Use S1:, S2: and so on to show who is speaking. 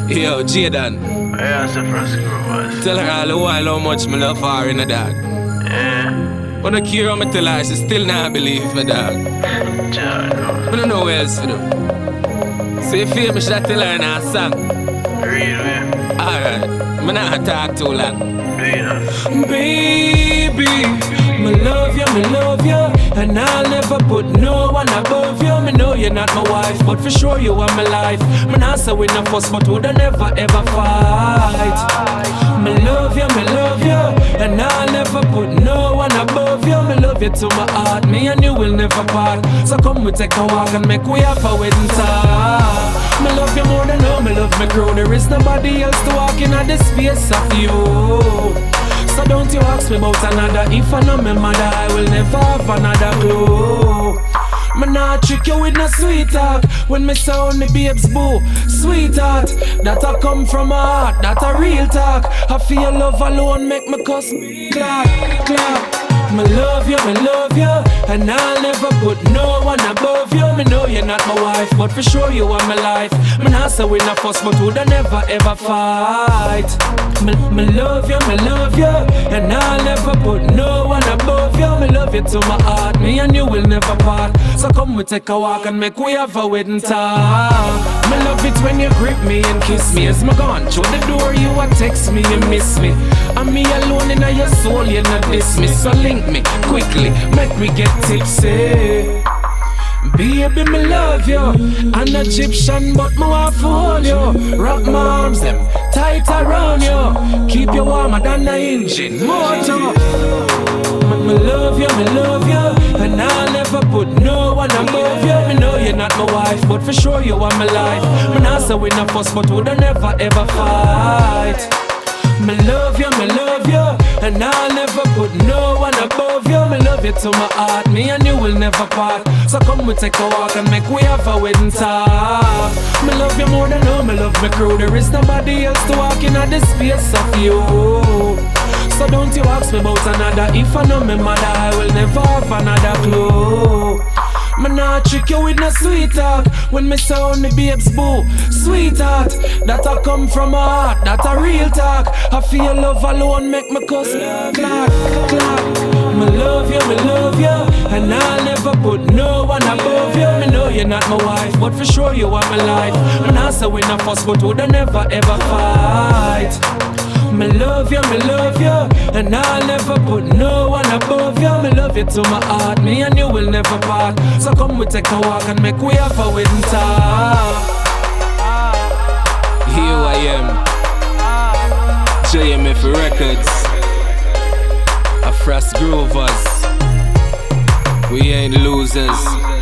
S1: Yo, Jaden.
S2: Yeah, it's a Frass Groovas.
S1: Tell her all the while how much me love her in a dog.
S2: Yeah.
S1: When I care how me tell her, she still not believe me, dog. I don't know what else to do. So you feel me, should I tell her in a song?
S2: Real way.
S1: Alright, me not talk too long.
S3: Baby, me love you, and I'll never put no one above you. Me know you're not my wife, but for sure you are my life. Me not say we no fuss, but we'll never ever fight. Me love you, and I'll never put no one above you. Me love you to my heart, me and you will never part. So come we take a walk and make we have a wedding talk. Me love you more than how me love my crew. There is nobody else to walk in the space of you. So don't you ask me about another. If I know my mother, I will never have another clue. Me nah trick you with no sweet talk. When me sound the babes boo, sweetheart, that I come from my heart, that a real talk. I feel love alone make me cuss clap. Me love you, and I'll never put no one above you. Me know you're not my wife, but for sure you are my life. Me not say we no fuss, but we'll never ever fight. Me love you, and I'll never put no one above you. Me love you to my heart, me and you will never part. So come we take a walk and make we have a wedding talk. Me love it when you grip me and kiss me. As me gone through the door, you a text me, you miss me. And me alone in your soul, you not diss me. So link me quickly, make me get tipsy. Baby, me love you. I'm Egyptian, but me want to hold you. Wrap my arms them tight around you. Keep you warmer than the engine motor. Me love you, and I'll never put no one above you. Me know you're not my wife, but for sure you are my life. Me not say we no fuss, but we'll never ever fight. Me love you, and I'll never put no one above you. Me love you to my heart, me and you will never part. So come we take a walk and make we have a wedding talk. Me love you more than how me love my crew. There is nobody else to walk in the space of you. So don't you ask me about another. If I know my mother, I will never have another clue. Me nah trick you with no sweet talk. When me sound the babes boo, sweetheart, that I come from my heart, that a real talk. I feel love alone make me cuss clap. Me love you, and I'll never put no one above you. Me know you're not my wife, but for sure you are my life. Me nah say we no fuss, but we'll never ever fight. Me love you, and I'll never put no one above you. Me love you to my heart, me and you will never part. So come we take a walk and make we have a wedding talk.
S1: Here I am, JMF Records, a Frass Groovas. We ain't losers.